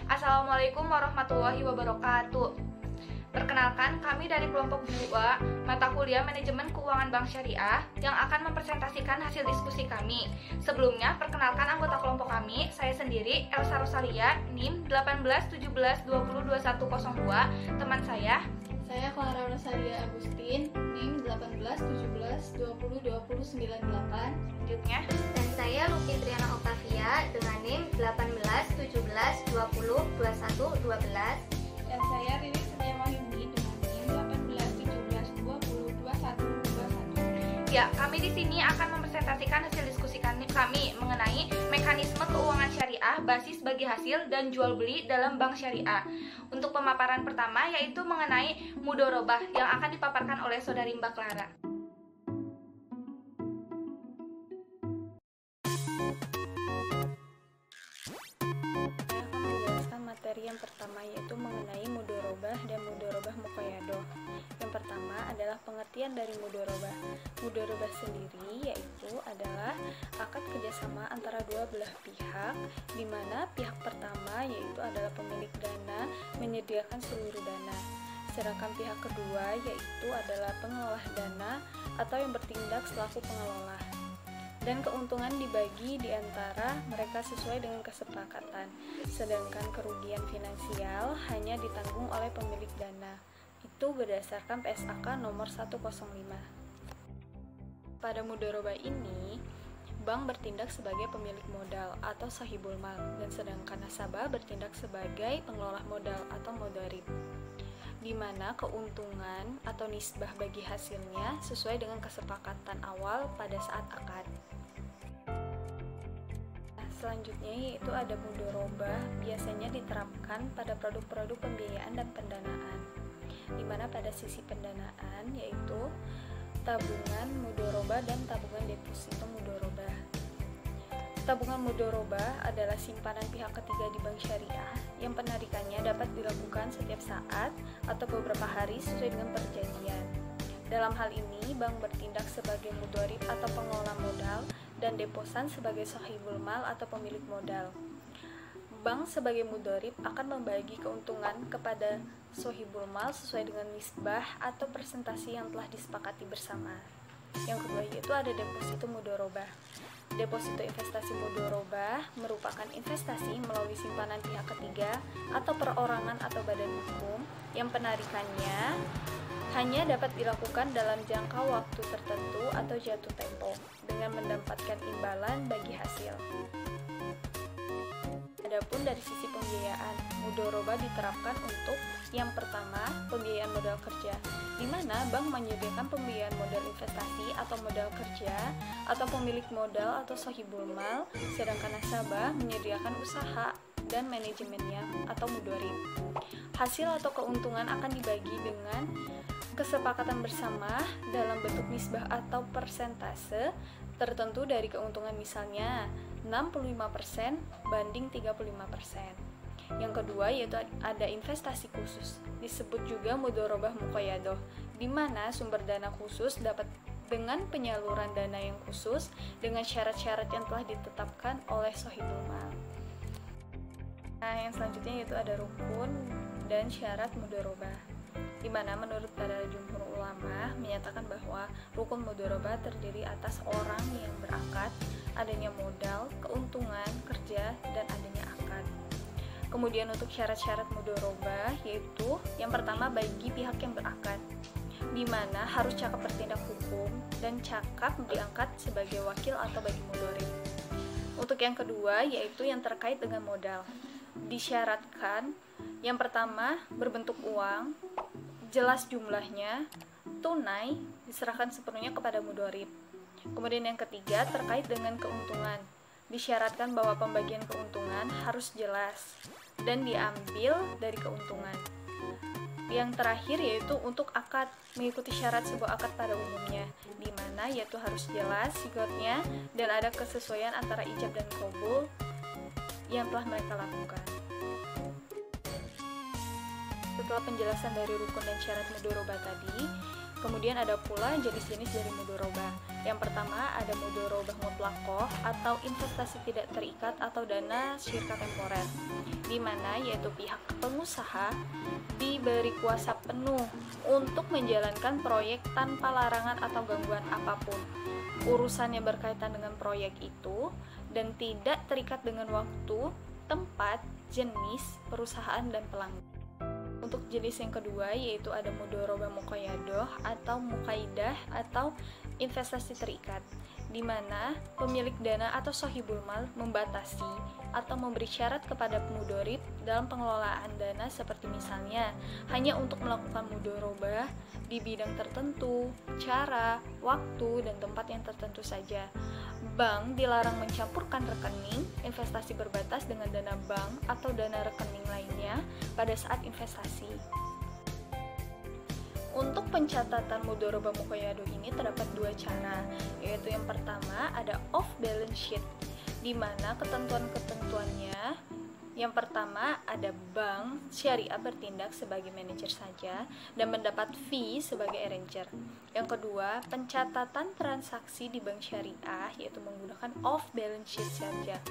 Assalamualaikum warahmatullahi wabarakatuh. Perkenalkan, kami dari kelompok 2 mata kuliah Manajemen Keuangan Bank Syariah yang akan mempresentasikan hasil diskusi kami. Sebelumnya, perkenalkan anggota kelompok kami, saya sendiri Elsa Rosalia, NIM 1817202102, teman saya Clara Rosalia Agustin, NIM 1817202098. selanjutnya. Dan saya Luki Triana Octavia dengan NIM 1817202112. Dan saya Riris Setia Wahyuni dengan NIM 1817202121. Ya, kami di sini akan mempresentasikan hasil diskusi kami mengenai mekanisme keuangan syariah, basis bagi hasil, dan jual beli dalam bank syariah. Untuk pemaparan pertama yaitu mengenai mudorobah yang akan dipaparkan oleh saudari Mbak Clara. Saya akan menjelaskan materi yang pertama yaitu mengenai mudorobah dan mudorobah muqayadoh. Yang pertama adalah pengertian dari mudorobah. Mudorobah sendiri yaitu adalah akad kerjasama antara dua belah pihak, di mana pihak pertama yaitu adalah pemilik dana menyediakan seluruh dana, sedangkan pihak kedua yaitu adalah pengelola dana atau yang bertindak selaku pengelola. Dan keuntungan dibagi di antara mereka sesuai dengan kesepakatan, sedangkan kerugian finansial hanya ditanggung oleh pemilik dana. Itu berdasarkan PSAK nomor 105. Pada mudorobah ini, bank bertindak sebagai pemilik modal atau sahibul mal, dan sedangkan nasabah bertindak sebagai pengelola modal atau mudharib, di mana keuntungan atau nisbah bagi hasilnya sesuai dengan kesepakatan awal pada saat akad. Selanjutnya yaitu ada mudorobah, biasanya diterapkan pada produk-produk pembiayaan dan pendanaan, di mana pada sisi pendanaan yaitu tabungan mudorobah dan tabungan deposito mudorobah. Tabungan mudorobah adalah simpanan pihak ketiga di bank syariah yang penarikannya dapat dilakukan setiap saat atau beberapa hari sesuai dengan perjanjian. Dalam hal ini, bank bertindak sebagai mudharib atau pengelola modal dan deposan sebagai sahibul mal atau pemilik modal. Bank sebagai mudharib akan membagi keuntungan kepada sahibul mal sesuai dengan nisbah atau persentase yang telah disepakati bersama. Yang kedua yaitu ada deposito mudorobah. Deposito investasi mudorobah merupakan investasi melalui simpanan pihak ketiga atau perorangan atau badan hukum yang penarikannya hanya dapat dilakukan dalam jangka waktu tertentu atau jatuh tempo dengan mendapatkan imbalan bagi hasil. Adapun dari sisi pembiayaan, mudorobah diterapkan untuk yang pertama, pembiayaan modal kerja, di mana bank menyediakan pembiayaan modal investasi atau modal kerja atau pemilik modal atau sahibul mal, sedangkan nasabah menyediakan usaha dan manajemennya atau mudharib. Hasil atau keuntungan akan dibagi dengan kesepakatan bersama dalam bentuk nisbah atau persentase tertentu dari keuntungan, misalnya 65% banding 35%. Yang kedua yaitu ada investasi khusus, disebut juga mudorobah muqayadoh, di mana sumber dana khusus dapat dengan penyaluran dana yang khusus dengan syarat-syarat yang telah ditetapkan oleh sahibul mal. Nah, yang selanjutnya yaitu ada rukun dan syarat mudorobah, di mana menurut para jumhur ulama menyatakan bahwa rukun mudorobah terdiri atas orang yang berakad, adanya modal, keuntungan, kerja, dan adanya akad. Kemudian untuk syarat-syarat mudorobah yaitu yang pertama bagi pihak yang berakad, di mana harus cakap bertindak hukum dan cakap diangkat sebagai wakil atau bagi mudharib. Untuk yang kedua yaitu yang terkait dengan modal, disyaratkan yang pertama berbentuk uang, jelas jumlahnya, tunai, diserahkan sepenuhnya kepada mudharib. Kemudian yang ketiga terkait dengan keuntungan, disyaratkan bahwa pembagian keuntungan harus jelas dan diambil dari keuntungan. Yang terakhir yaitu untuk akad, mengikuti syarat sebuah akad pada umumnya, di mana yaitu harus jelas sigotnya dan ada kesesuaian antara ijab dan qabul yang telah mereka lakukan. Setelah penjelasan dari rukun dan syarat mudorobah tadi, Kemudian ada pula jenis-jenis dari mudharabah. Yang pertama ada mudharabah mutlaqah atau investasi tidak terikat atau dana syirka temporer, di mana yaitu pihak pengusaha diberi kuasa penuh untuk menjalankan proyek tanpa larangan atau gangguan apapun. Urusannya berkaitan dengan proyek itu dan tidak terikat dengan waktu, tempat, jenis, perusahaan, dan pelanggan. Untuk jenis yang kedua yaitu ada mudharabah muqayyadah atau muqaidah atau investasi terikat, di mana pemilik dana atau sahibul mal membatasi atau memberi syarat kepada mudharib dalam pengelolaan dana, seperti misalnya hanya untuk melakukan mudharabah di bidang tertentu, cara, waktu, dan tempat yang tertentu saja. Bank dilarang mencampurkan rekening investasi berbatas dengan dana bank atau dana rekening lainnya pada saat investasi. Untuk pencatatan mudharabah muqayyadah ini terdapat dua cara, yaitu yang pertama ada off balance sheet, di mana ketentuan-ketentuannya yang pertama ada bank syariah bertindak sebagai manajer saja dan mendapat fee sebagai arranger. Yang kedua, pencatatan transaksi di bank syariah yaitu menggunakan off balance sheet saja.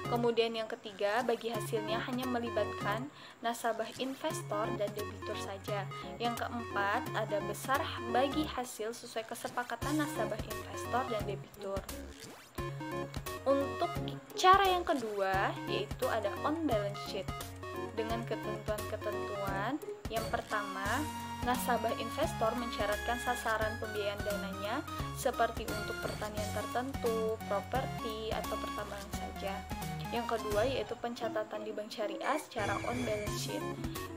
Kemudian yang ketiga, bagi hasilnya hanya melibatkan nasabah investor dan debitur saja. Yang keempat, ada besar bagi hasil sesuai kesepakatan nasabah investor dan debitur. Untuk cara yang kedua yaitu ada on balance sheet dengan ketentuan-ketentuan. Yang pertama, nasabah investor mensyaratkan sasaran pembiayaan dananya seperti untuk pertanian tertentu, properti, atau pertambangan saja. Yang kedua yaitu pencatatan di bank syariah secara on balance sheet.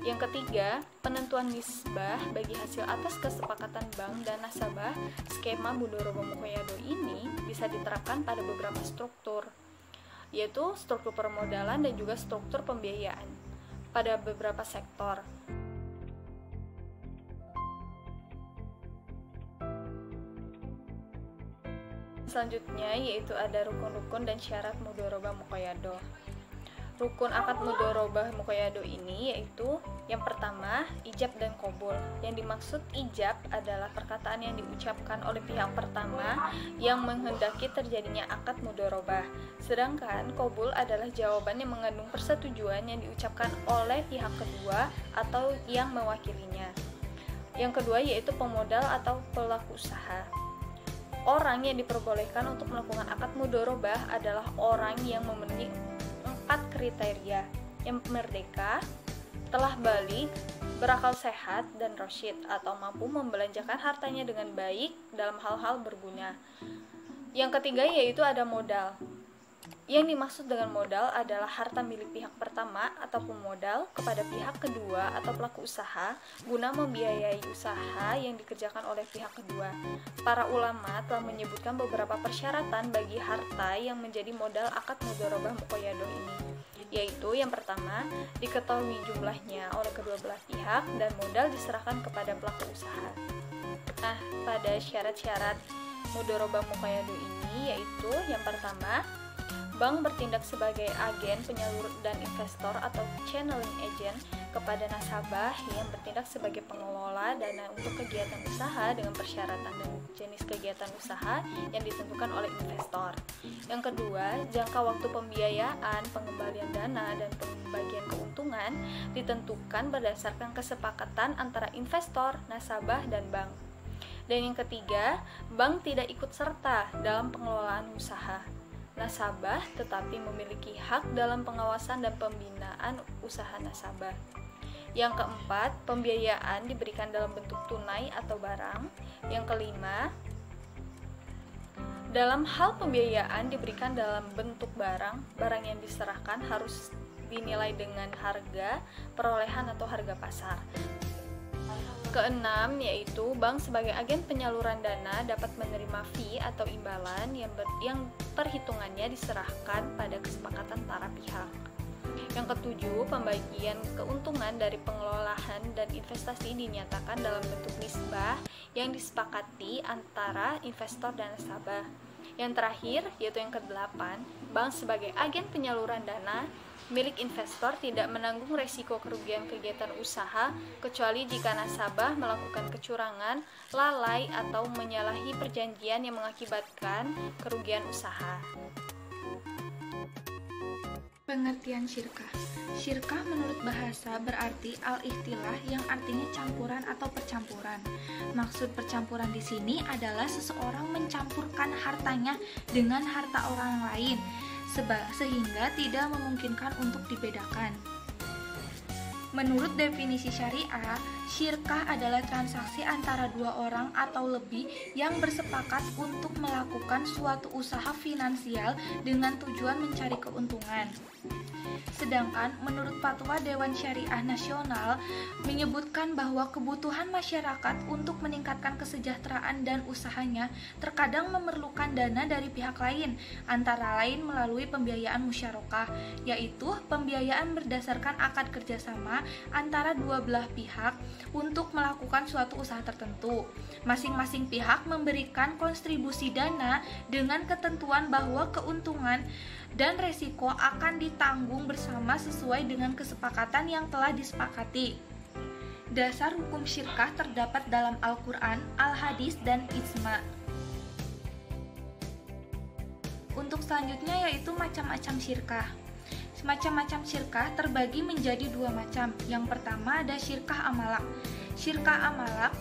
Yang ketiga, penentuan nisbah bagi hasil atas kesepakatan bank dan nasabah. Skema mudharabah muqayyadah ini bisa diterapkan pada beberapa struktur, yaitu struktur permodalan dan juga struktur pembiayaan pada beberapa sektor. Selanjutnya yaitu ada rukun-rukun dan syarat mudharabah muqayyadah. Rukun akad mudharabah muqayyadah ini yaitu yang pertama, ijab dan qabul. Yang dimaksud ijab adalah perkataan yang diucapkan oleh pihak pertama yang menghendaki terjadinya akad mudharabah. Sedangkan qabul adalah jawaban yang mengandung persetujuan yang diucapkan oleh pihak kedua atau yang mewakilinya. Yang kedua yaitu pemodal atau pelaku usaha. Orang yang diperbolehkan untuk melakukan akad mudharabah adalah orang yang memenuhi 4 kriteria, yang merdeka, telah balik, berakal sehat, dan rasyid atau mampu membelanjakan hartanya dengan baik dalam hal-hal berguna. Yang ketiga yaitu ada modal. Yang dimaksud dengan modal adalah harta milik pihak pertama atau pemodal kepada pihak kedua atau pelaku usaha guna membiayai usaha yang dikerjakan oleh pihak kedua. Para ulama telah menyebutkan beberapa persyaratan bagi harta yang menjadi modal akad mudharabah muqayyadah ini, yaitu yang pertama, diketahui jumlahnya oleh kedua belah pihak dan modal diserahkan kepada pelaku usaha. Nah, pada syarat-syarat mudharabah muqayyadah ini yaitu yang pertama, bank bertindak sebagai agen penyalur dan investor atau channeling agent kepada nasabah yang bertindak sebagai pengelola dana untuk kegiatan usaha dengan persyaratan dan jenis kegiatan usaha yang ditentukan oleh investor. Yang kedua, jangka waktu pembiayaan, pengembalian dana, dan pembagian keuntungan ditentukan berdasarkan kesepakatan antara investor, nasabah, dan bank. Dan yang ketiga, bank tidak ikut serta dalam pengelolaan usaha nasabah tetapi memiliki hak dalam pengawasan dan pembinaan usaha nasabah. Yang keempat, pembiayaan diberikan dalam bentuk tunai atau barang. Yang kelima, dalam hal pembiayaan diberikan dalam bentuk barang yang diserahkan harus dinilai dengan harga perolehan atau harga pasar. Keenam, yaitu bank sebagai agen penyaluran dana dapat menerima fee atau imbalan yang perhitungannya diserahkan pada kesepakatan para pihak. Yang ketujuh, pembagian keuntungan dari pengelolaan dan investasi dinyatakan dalam bentuk nisbah yang disepakati antara investor dan nasabah. Yang terakhir, yaitu yang kedelapan, bank sebagai agen penyaluran dana Milik investor tidak menanggung resiko kerugian kegiatan usaha kecuali jika nasabah melakukan kecurangan, lalai, atau menyalahi perjanjian yang mengakibatkan kerugian usaha. Pengertian syirkah. Syirkah menurut bahasa berarti al-ikhtilah yang artinya campuran atau percampuran. Maksud percampuran di sini adalah seseorang mencampurkan hartanya dengan harta orang lain sehingga tidak memungkinkan untuk dibedakan. Menurut definisi syariah, syirkah adalah transaksi antara dua orang atau lebih yang bersepakat untuk melakukan suatu usaha finansial dengan tujuan mencari keuntungan. Sedangkan menurut Fatwa Dewan Syariah Nasional menyebutkan bahwa kebutuhan masyarakat untuk meningkatkan kesejahteraan dan usahanya terkadang memerlukan dana dari pihak lain, antara lain melalui pembiayaan musyarakah, yaitu pembiayaan berdasarkan akad kerjasama antara dua belah pihak untuk melakukan suatu usaha tertentu. Masing-masing pihak memberikan kontribusi dana dengan ketentuan bahwa keuntungan dan resiko akan ditanggung bersama sesuai dengan kesepakatan yang telah disepakati. Dasar hukum syirkah terdapat dalam Al-Quran, Al-Hadis, dan Ijma. Untuk selanjutnya yaitu macam-macam syirkah. Macam-macam syirkah terbagi menjadi dua macam. Yang pertama ada syirkah amalak. Syirkah amalak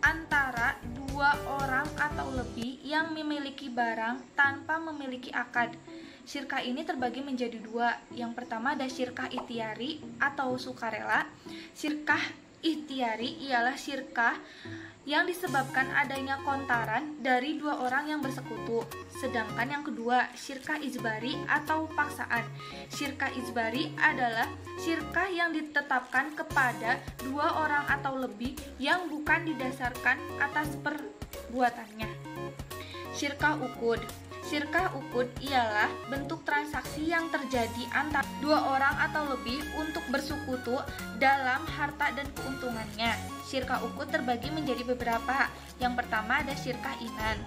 antara dua orang atau lebih yang memiliki barang tanpa memiliki akad. Syirkah ini terbagi menjadi dua. Yang pertama ada syirkah ikhtiari atau sukarela. Syirkah ikhtiari ialah syirkah yang disebabkan adanya kontaran dari dua orang yang bersekutu. Sedangkan yang kedua, syirkah ijbari atau paksaan. Syirkah ijbari adalah syirkah yang ditetapkan kepada dua orang atau lebih yang bukan didasarkan atas perbuatannya. Syirkah uqud. Syirkah uqud ialah bentuk transaksi yang terjadi antara dua orang atau lebih untuk bersekutu dalam harta dan keuntungannya. Syirkah uqud terbagi menjadi beberapa. Yang pertama ada syirkah inan.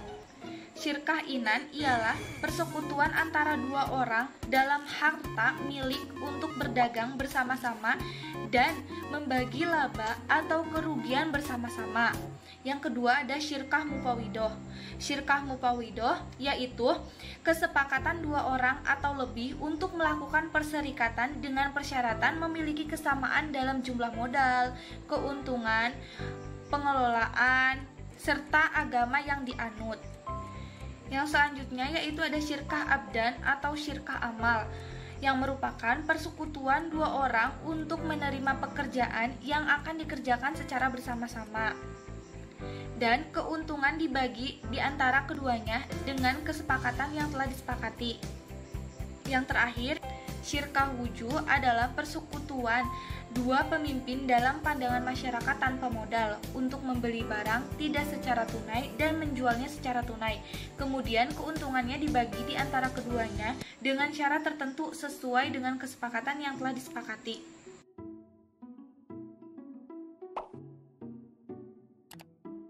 Syirkah inan ialah persekutuan antara dua orang dalam harta milik untuk berdagang bersama-sama dan membagi laba atau kerugian bersama-sama. Yang kedua ada syirkah mufawidoh. Syirkah mufawidoh yaitu kesepakatan dua orang atau lebih untuk melakukan perserikatan dengan persyaratan memiliki kesamaan dalam jumlah modal, keuntungan, pengelolaan, serta agama yang dianut. Yang selanjutnya yaitu ada syirkah abdan atau syirkah amal, yang merupakan persekutuan dua orang untuk menerima pekerjaan yang akan dikerjakan secara bersama-sama dan keuntungan dibagi di antara keduanya dengan kesepakatan yang telah disepakati. Yang terakhir, syirkah wujud adalah persekutuan dua pemimpin dalam pandangan masyarakat tanpa modal untuk membeli barang tidak secara tunai dan menjualnya secara tunai. Kemudian keuntungannya dibagi di antara keduanya dengan syarat tertentu sesuai dengan kesepakatan yang telah disepakati.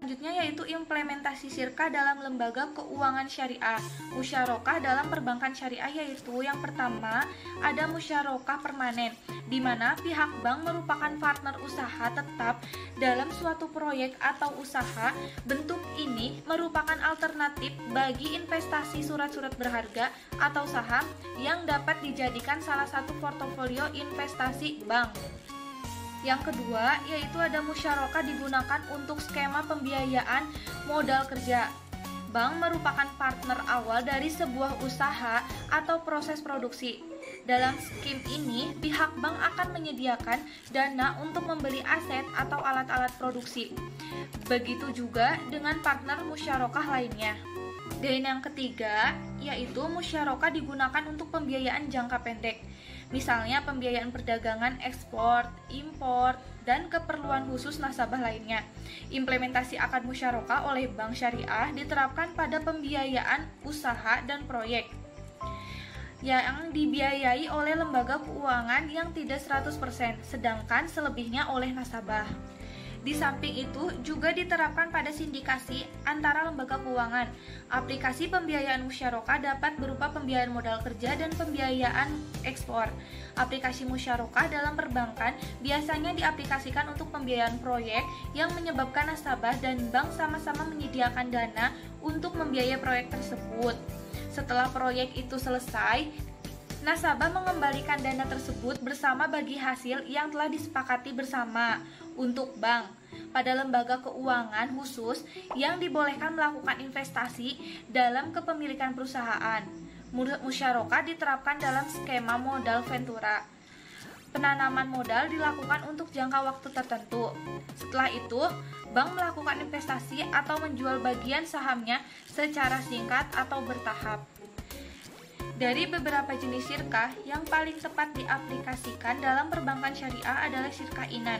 Selanjutnya yaitu implementasi syirkah dalam lembaga keuangan syariah. Musyarakah dalam perbankan syariah yaitu yang pertama ada musyarakah permanen, di mana pihak bank merupakan partner usaha tetap dalam suatu proyek atau usaha. Bentuk ini merupakan alternatif bagi investasi surat-surat berharga atau saham yang dapat dijadikan salah satu portofolio investasi bank. Yang kedua, yaitu ada musyarakah digunakan untuk skema pembiayaan modal kerja. Bank merupakan partner awal dari sebuah usaha atau proses produksi. Dalam skim ini, pihak bank akan menyediakan dana untuk membeli aset atau alat-alat produksi. Begitu juga dengan partner musyarakah lainnya. Dan yang ketiga, yaitu musyarakah digunakan untuk pembiayaan jangka pendek. Misalnya pembiayaan perdagangan, ekspor, impor, dan keperluan khusus nasabah lainnya. Implementasi akad musyarakah oleh bank syariah diterapkan pada pembiayaan usaha dan proyek yang dibiayai oleh lembaga keuangan yang tidak 100%, sedangkan selebihnya oleh nasabah. Di samping itu juga diterapkan pada sindikasi antara lembaga keuangan. Aplikasi pembiayaan musyarakah dapat berupa pembiayaan modal kerja dan pembiayaan ekspor. Aplikasi musyarakah dalam perbankan biasanya diaplikasikan untuk pembiayaan proyek yang menyebabkan nasabah dan bank sama-sama menyediakan dana untuk membiayai proyek tersebut. Setelah proyek itu selesai, nasabah mengembalikan dana tersebut bersama bagi hasil yang telah disepakati bersama. Untuk bank, pada lembaga keuangan khusus yang dibolehkan melakukan investasi dalam kepemilikan perusahaan, musyarakah diterapkan dalam skema modal ventura. Penanaman modal dilakukan untuk jangka waktu tertentu. Setelah itu, bank melakukan investasi atau menjual bagian sahamnya secara singkat atau bertahap. Dari beberapa jenis syirkah, yang paling tepat diaplikasikan dalam perbankan syariah adalah syirkah inan.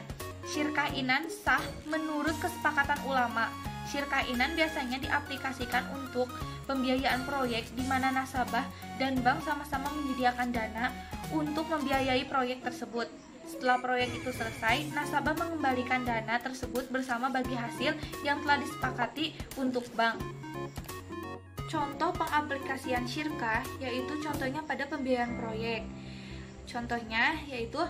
Syirkah inan sah menurut kesepakatan ulama. Syirkah inan biasanya diaplikasikan untuk pembiayaan proyek di mana nasabah dan bank sama-sama menyediakan dana untuk membiayai proyek tersebut. Setelah proyek itu selesai, nasabah mengembalikan dana tersebut bersama bagi hasil yang telah disepakati untuk bank. Contoh pengaplikasian syirkah yaitu contohnya pada pembiayaan proyek. Contohnya yaitu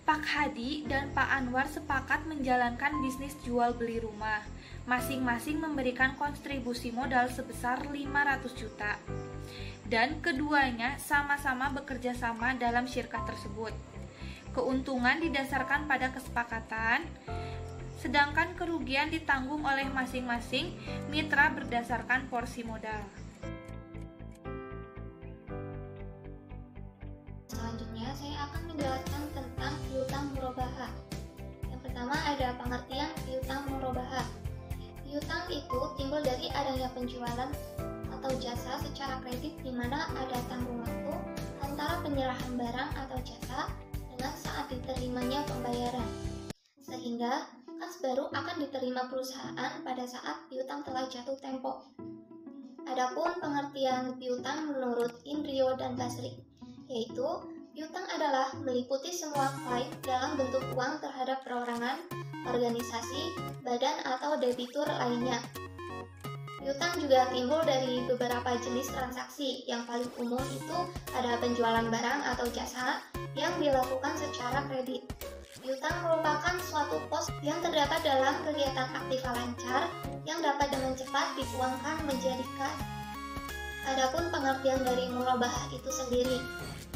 Pak Hadi dan Pak Anwar sepakat menjalankan bisnis jual beli rumah. Masing-masing memberikan kontribusi modal sebesar 500 juta. Dan keduanya sama-sama bekerja sama dalam syirkah tersebut. Keuntungan didasarkan pada kesepakatan, sedangkan kerugian ditanggung oleh masing-masing mitra berdasarkan porsi modal. Selanjutnya saya akan menjelaskan tentang piutang murabahah. Yang pertama ada pengertian piutang murabahah. Piutang itu timbul dari adanya penjualan atau jasa secara kredit di mana ada tanggung waktu antara penyerahan barang atau jasa dengan saat diterimanya pembayaran. Sehingga kas baru akan diterima perusahaan pada saat piutang telah jatuh tempo. Adapun pengertian piutang menurut Indrio dan Basri, yaitu piutang adalah meliputi semua klaim dalam bentuk uang terhadap perorangan, organisasi, badan atau debitur lainnya. Piutang juga timbul dari beberapa jenis transaksi. Yang paling umum itu ada penjualan barang atau jasa yang dilakukan secara kredit. Piutang merupakan suatu pos yang terdapat dalam kegiatan aktiva lancar yang dapat dengan cepat dituangkan menjadi kas. Adapun pengertian dari murabahah itu sendiri,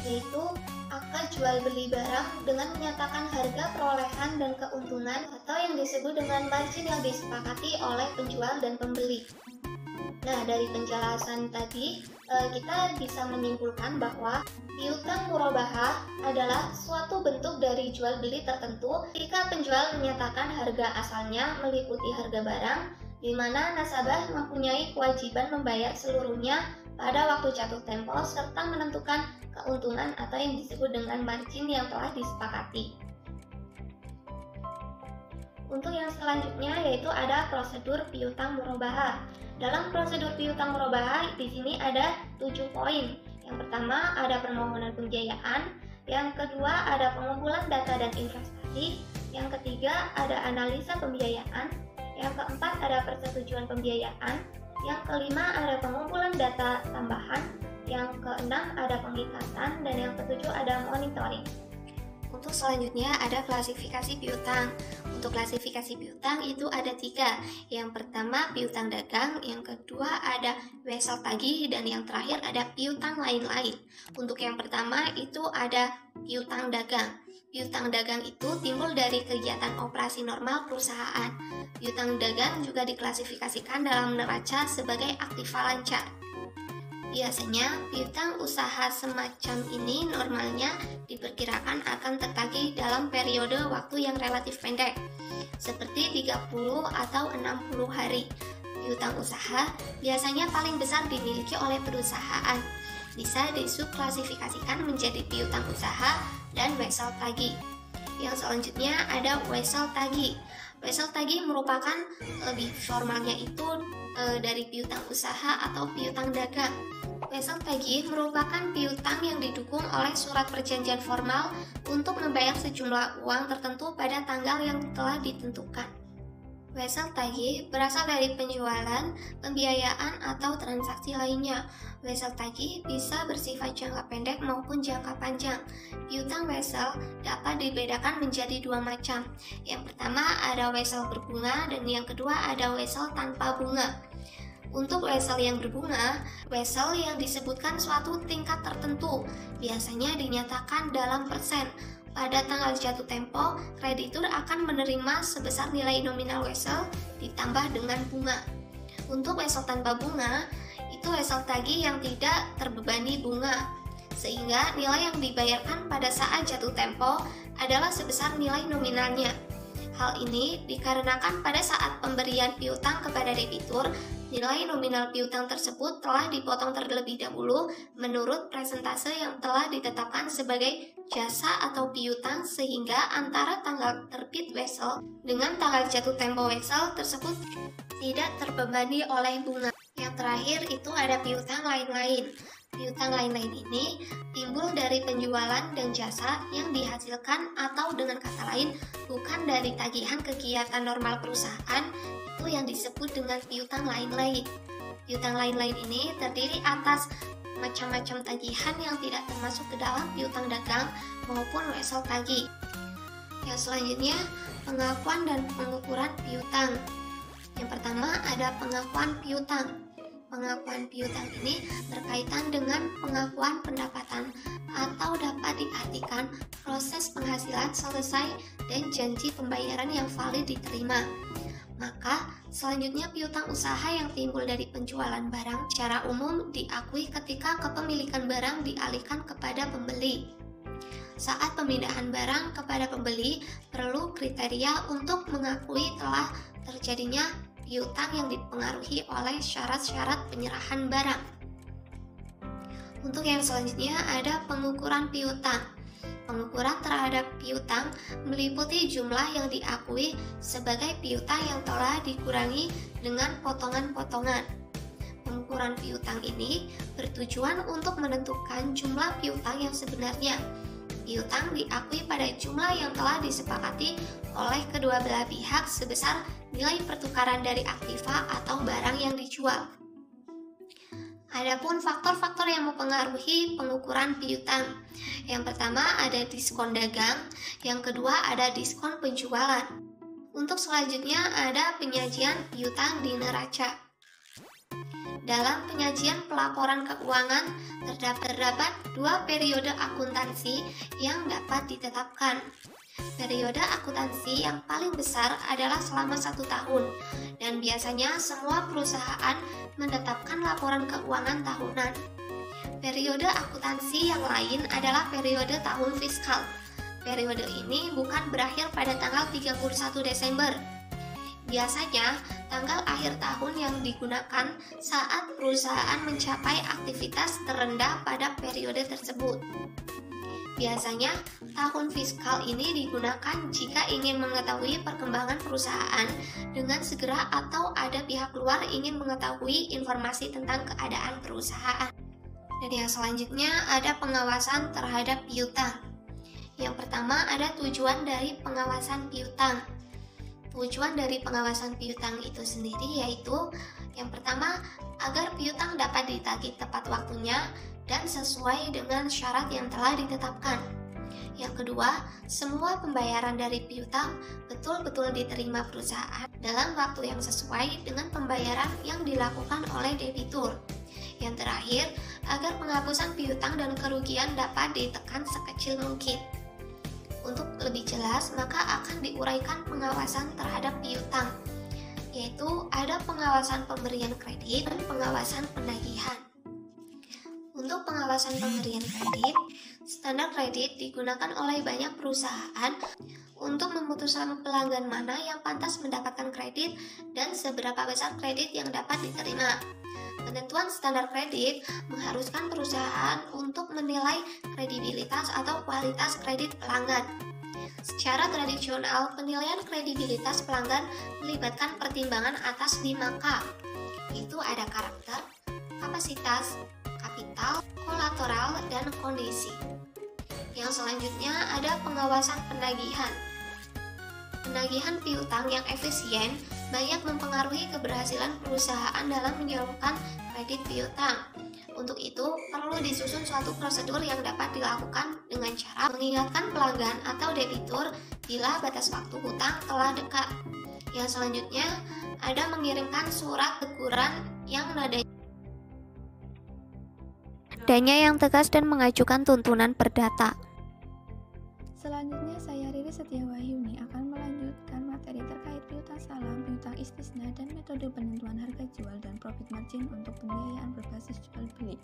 yaitu akad jual beli barang dengan menyatakan harga perolehan dan keuntungan atau yang disebut dengan margin yang disepakati oleh penjual dan pembeli. Nah, dari penjelasan tadi kita bisa menyimpulkan bahwa piutang murabahah adalah suatu bentuk dari jual beli tertentu ketika penjual menyatakan harga asalnya meliputi harga barang di mana nasabah mempunyai kewajiban membayar seluruhnya pada waktu jatuh tempo serta menentukan keuntungan atau yang disebut dengan margin yang telah disepakati. Untuk yang selanjutnya yaitu ada prosedur piutang murabahah. Dalam prosedur piutang murabahah di sini ada 7 poin. Yang pertama ada permohonan pembiayaan, yang kedua ada pengumpulan data dan investasi, yang ketiga ada analisa pembiayaan, yang keempat ada persetujuan pembiayaan, yang kelima ada pengumpulan data tambahan, yang keenam ada pengikatan, dan yang ketujuh ada monitoring. Untuk selanjutnya ada klasifikasi piutang. Untuk klasifikasi piutang itu ada 3. Yang pertama piutang dagang, yang kedua ada wesel tagih, dan yang terakhir ada piutang lain-lain. Untuk yang pertama itu ada piutang dagang. Piutang dagang itu timbul dari kegiatan operasi normal perusahaan. Piutang dagang juga diklasifikasikan dalam neraca sebagai aktiva lancar. Biasanya, piutang usaha semacam ini normalnya diperkirakan akan tertagih dalam periode waktu yang relatif pendek, seperti 30 atau 60 hari. Piutang usaha biasanya paling besar dimiliki oleh perusahaan. Bisa disubklasifikasikan menjadi piutang usaha dan wesel tagih. Yang selanjutnya ada wesel tagih. Wesel tagih merupakan lebih formalnya itu dari piutang usaha atau piutang dagang. Wesel tagih merupakan piutang yang didukung oleh surat perjanjian formal untuk membayar sejumlah uang tertentu pada tanggal yang telah ditentukan. Wesel tagih berasal dari penjualan, pembiayaan, atau transaksi lainnya. Wesel tagih bisa bersifat jangka pendek maupun jangka panjang. Piutang wesel dapat dibedakan menjadi dua macam. Yang pertama ada wesel berbunga dan yang kedua ada wesel tanpa bunga. Untuk wesel yang berbunga, wesel yang disebutkan suatu tingkat tertentu, biasanya dinyatakan dalam persen. Pada tanggal jatuh tempo, kreditur akan menerima sebesar nilai nominal wesel ditambah dengan bunga. Untuk wesel tanpa bunga, itu wesel tagih yang tidak terbebani bunga, sehingga nilai yang dibayarkan pada saat jatuh tempo adalah sebesar nilai nominalnya. Hal ini dikarenakan pada saat pemberian piutang kepada debitur, nilai nominal piutang tersebut telah dipotong terlebih dahulu menurut persentase yang telah ditetapkan sebagai jasa atau piutang, sehingga antara tanggal terbit wesel dengan tanggal jatuh tempo wesel tersebut tidak terbebani oleh bunga. Yang terakhir itu ada piutang lain-lain. Piutang lain-lain ini timbul dari penjualan dan jasa yang dihasilkan, atau dengan kata lain bukan dari tagihan kegiatan normal perusahaan, itu yang disebut dengan piutang lain-lain. Piutang lain-lain ini terdiri atas macam-macam tagihan yang tidak termasuk ke dalam piutang dagang maupun wesel tagih. Yang selanjutnya, pengakuan dan pengukuran piutang. Yang pertama ada pengakuan piutang. Pengakuan piutang ini berkaitan dengan pengakuan pendapatan, atau dapat diartikan proses penghasilan selesai dan janji pembayaran yang valid diterima. Maka selanjutnya piutang usaha yang timbul dari penjualan barang secara umum diakui ketika kepemilikan barang dialihkan kepada pembeli. Saat pemindahan barang kepada pembeli, perlu kriteria untuk mengakui telah terjadinya piutang yang dipengaruhi oleh syarat-syarat penyerahan barang. Untuk yang selanjutnya ada pengukuran piutang. Pengukuran terhadap piutang meliputi jumlah yang diakui sebagai piutang yang telah dikurangi dengan potongan-potongan. Pengukuran piutang ini bertujuan untuk menentukan jumlah piutang yang sebenarnya. Piutang diakui pada jumlah yang telah disepakati oleh kedua belah pihak sebesar nilai pertukaran dari aktiva atau barang yang dijual. Adapun faktor-faktor yang mempengaruhi pengukuran piutang. Yang pertama ada diskon dagang, yang kedua ada diskon penjualan. Untuk selanjutnya ada penyajian piutang di neraca. Dalam penyajian pelaporan keuangan terdapat dua periode akuntansi yang dapat ditetapkan. Periode akuntansi yang paling besar adalah selama 1 tahun, dan biasanya semua perusahaan menetapkan laporan keuangan tahunan. Periode akuntansi yang lain adalah periode tahun fiskal. Periode ini bukan berakhir pada tanggal 31 Desember. Biasanya, tanggal akhir tahun yang digunakan saat perusahaan mencapai aktivitas terendah pada periode tersebut. Biasanya, tahun fiskal ini digunakan jika ingin mengetahui perkembangan perusahaan dengan segera, atau ada pihak luar ingin mengetahui informasi tentang keadaan perusahaan. Dan yang selanjutnya ada pengawasan terhadap piutang. Yang pertama ada tujuan dari pengawasan piutang. Tujuan dari pengawasan piutang itu sendiri yaitu yang pertama, agar piutang dapat ditagih tepat waktunya dan sesuai dengan syarat yang telah ditetapkan. Yang kedua, semua pembayaran dari piutang betul-betul diterima perusahaan dalam waktu yang sesuai dengan pembayaran yang dilakukan oleh debitur. Yang terakhir, agar penghapusan piutang dan kerugian dapat ditekan sekecil mungkin. Untuk lebih jelas, maka akan diuraikan pengawasan terhadap piutang, yaitu ada pengawasan pemberian kredit dan pengawasan penagihan. Untuk pengawasan pemberian kredit, standar kredit digunakan oleh banyak perusahaan untuk memutuskan pelanggan mana yang pantas mendapatkan kredit dan seberapa besar kredit yang dapat diterima. Penentuan standar kredit mengharuskan perusahaan untuk menilai kredibilitas atau kualitas kredit pelanggan. Secara tradisional, penilaian kredibilitas pelanggan melibatkan pertimbangan atas 5K. Itu ada karakter, kapasitas, kapital, kolateral, dan kondisi. Yang selanjutnya ada pengawasan penagihan. Penagihan piutang yang efisien banyak mempengaruhi keberhasilan perusahaan dalam menyalurkan kredit piutang. Untuk itu, perlu disusun suatu prosedur yang dapat dilakukan dengan cara mengingatkan pelanggan atau debitur bila batas waktu hutang telah dekat. Yang selanjutnya, ada mengirimkan surat teguran yang nadanya yang tegas dan mengajukan tuntunan perdata. Selanjutnya saya Riri Setiawahyuni akan melanjutkan materi terkait piutang salam, piutang istisna, dan metode penentuan harga jual dan profit margin untuk pembiayaan berbasis jual beli.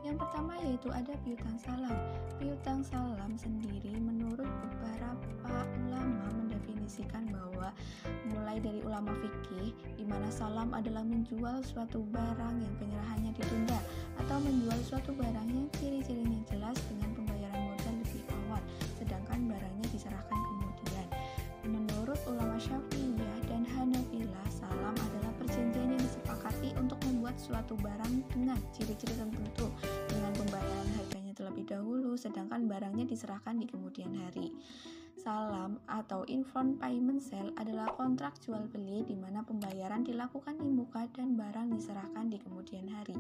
Yang pertama yaitu ada piutang salam. Piutang salam sendiri menurut beberapa ulama mendefinisikan bahwa mulai dari ulama fikih di mana salam adalah menjual suatu barang yang penyerahannya ditunda atau menjual suatu barang yang ciri-cirinya jelas dengan pembayaran modal lebih awal sedangkan barangnya diserahkan kemudian. Menurut ulama Syafi'iyah dan Hanafilah, salam adalah perjanjian yang disepakati untuk membuat suatu barang dengan ciri-ciri tertentu dengan pembayaran harganya terlebih dahulu sedangkan barangnya diserahkan di kemudian hari. Salam atau informed payment sale adalah kontrak jual beli di mana pembayaran dilakukan di muka dan barang diserahkan di kemudian hari.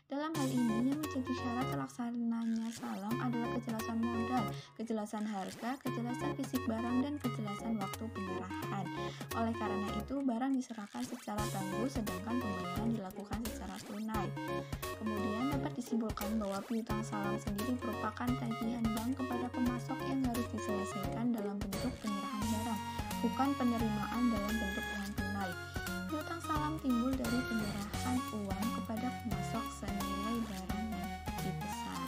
Dalam hal ini yang menjadi syarat terlaksananya salam adalah kejelasan modal, kejelasan harga, kejelasan fisik barang, dan kejelasan waktu penyerahan. Oleh karena itu, barang diserahkan secara tangguh sedangkan pembayaran dilakukan secara tunai. Kemudian dapat disimpulkan bahwa piutang salam sendiri merupakan tagihan bank kepada pemasok yang harus diselesaikan dalam bentuk penyerahan barang, bukan penerimaan dalam bentuk uang tunai. Piutang salam timbul dari penyerahan uang kepada pemasok senilai barang yang dipesan.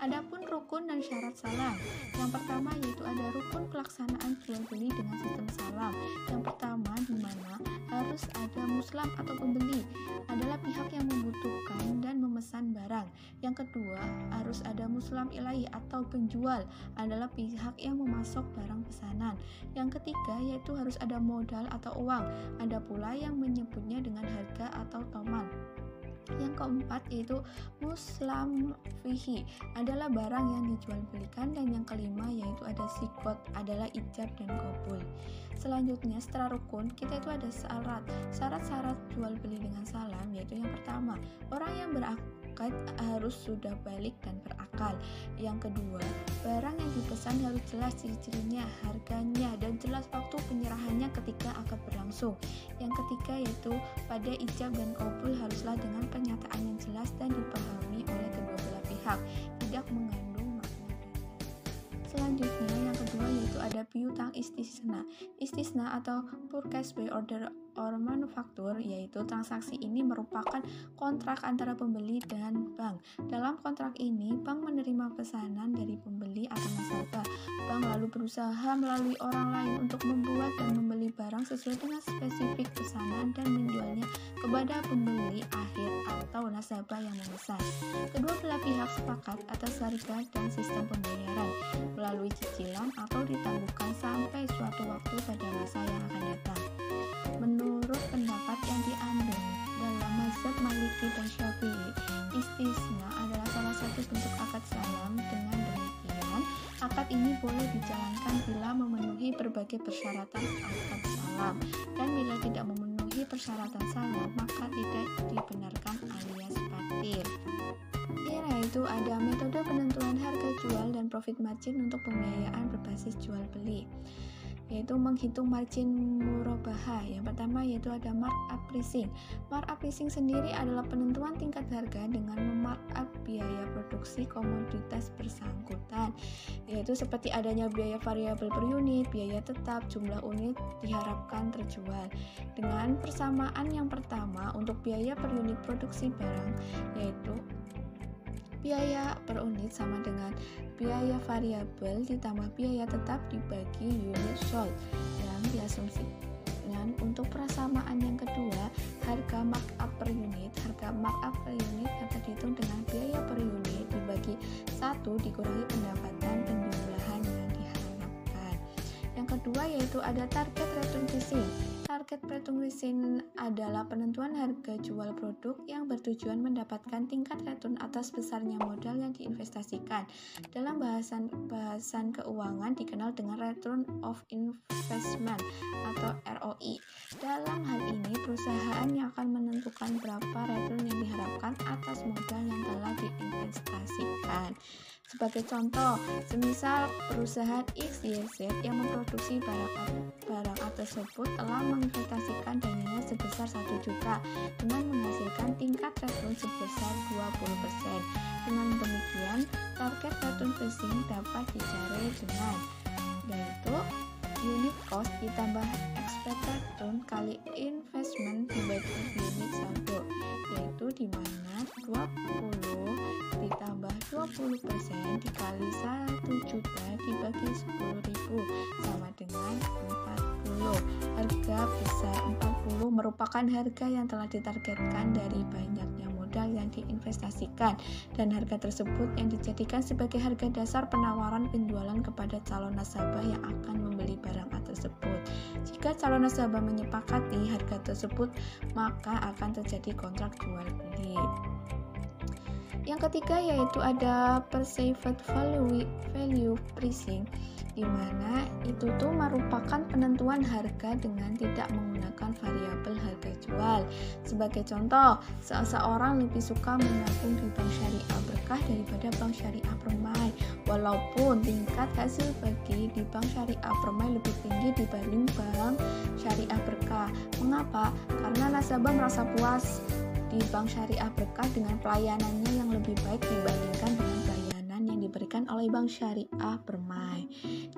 Adapun rukun dan syarat salam. Yang pertama yaitu ada rukun pelaksanaan jual beli dengan sistem salam. Yang pertama di mana harus ada muslim atau pembeli, adalah pihak yang membutuhkan dan memesan barang. Yang kedua, harus ada muslim ilahi atau penjual, adalah pihak yang memasok barang pesanan. Yang ketiga yaitu harus ada modal atau uang, ada pula yang menyebutnya dengan harga atau toman. Yang keempat yaitu muslam fihi, adalah barang yang dijual belikan. Dan yang kelima yaitu ada sikot, adalah ijab dan qabul. Selanjutnya setelah rukun kita itu ada syarat-syarat jual beli dengan salam, yaitu yang pertama, orang yang berakad harus sudah balik dan berakal. Yang kedua, barang yang dipesan harus jelas ciri-cirinya, harganya, dan jelas waktu penyerahannya ketika akad berlangsung. Yang ketiga yaitu pada ijab dan qabul haruslah dengan pernyataan yang jelas dan dipahami oleh kedua belah pihak, tidak mengandung makna ganda. Selanjutnya yang kedua yaitu ada piutang istisna. Istisna atau purchase by order or manufaktur, yaitu transaksi ini merupakan kontrak antara pembeli dan bank. Dalam kontrak ini, bank menerima pesanan dari pembeli atau nasabah. Bank lalu berusaha melalui orang lain untuk membuat dan membeli barang sesuai dengan spesifik pesanan dan menjualnya kepada pembeli akhir atau nasabah yang memesan. Kedua belah pihak sepakat atas harga dan sistem pembayaran melalui cicilan atau ditangguhkan sampai suatu waktu pada masa yang akan datang. Menurut pendapat yang diambil dalam mazhab Maliki dan Syafi'i, istisna adalah salah satu bentuk akad salam. Dengan demikian, akad ini boleh dijalankan bila memenuhi berbagai persyaratan akad salam, dan bila tidak memenuhi persyaratan salam maka tidak dibenarkan alias batil. Yaitu ada metode penentuan harga jual dan profit margin untuk pembiayaan berbasis jual beli, yaitu menghitung margin murabahah. Yang pertama yaitu ada markup pricing. Markup pricing sendiri adalah penentuan tingkat harga dengan memarkup biaya produksi komoditas bersangkutan, yaitu seperti adanya biaya variabel per unit, biaya tetap, jumlah unit diharapkan terjual. Dengan persamaan yang pertama untuk biaya per unit produksi barang, yaitu biaya per unit sama dengan biaya variabel ditambah biaya tetap dibagi unit sold yang diasumsikan. Untuk persamaan yang kedua, harga markup per unit. Harga markup per unit dapat dihitung dengan biaya per unit dibagi 1 dikurangi pendapatan penjumlahan yang diharapkan. Yang kedua yaitu ada target return pricing. Target Market pricing adalah penentuan harga jual produk yang bertujuan mendapatkan tingkat return atas besarnya modal yang diinvestasikan. Dalam bahasan keuangan dikenal dengan return of investment atau ROI. Dalam hal ini, perusahaan yang akan menentukan berapa return yang diharapkan atas modal yang telah diinvestasikan. Sebagai contoh, semisal perusahaan XYZ yang memproduksi barang tersebut telah menginvestasikan dananya sebesar 1 juta dengan menghasilkan tingkat return sebesar 20%. Dengan demikian, target return pricing dapat dicari dengan yaitu unit cost ditambah expected return kali investment dibagi unit saldo, yaitu di mana 20 ditambah 20% dikali 1 juta dibagi 10.000 sama dengan 40. Harga besar 40 merupakan harga yang telah ditargetkan dari banyaknya modal yang diinvestasikan, dan harga tersebut yang dijadikan sebagai harga dasar penawaran penjualan kepada calon nasabah yang akan membeli barang tersebut. Jika calon nasabah menyepakati harga tersebut, maka akan terjadi kontrak jual beli. Yang ketiga yaitu ada perceived value pricing, di mana itu tuh merupakan penentuan harga dengan tidak menggunakan variabel harga jual. Sebagai contoh, seseorang lebih suka menabung di Bank Syariah Berkah daripada Bank Syariah Permai, walaupun tingkat hasil bagi di Bank Syariah Permai lebih tinggi dibanding Bank Syariah Berkah. Mengapa? Karena nasabah merasa puas di Bank Syariah Berkah dengan pelayanannya yang lebih baik dibandingkan dengan pelayanan yang diberikan oleh Bank Syariah Permai.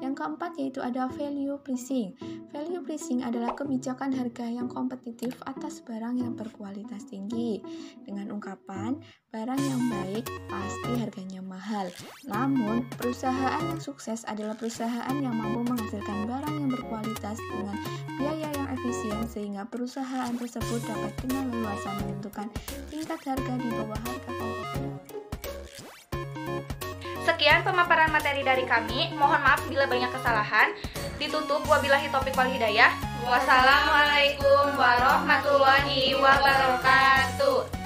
Yang keempat yaitu ada value pricing. Value pricing adalah kebijakan harga yang kompetitif atas barang yang berkualitas tinggi. Dengan ungkapan, barang yang baik pasti harganya mahal. Namun, perusahaan yang sukses adalah perusahaan yang mampu menghasilkan barang yang berkualitas dengan biaya yang efisien sehingga perusahaan tersebut dapat dengan leluasa menentukan tingkat harga di bawah harga kompetitor. Sekian pemaparan materi dari kami. Mohon maaf bila banyak kesalahan. Ditutup wabillahi taufiq wal hidayah. Wassalamualaikum warahmatullahi wabarakatuh.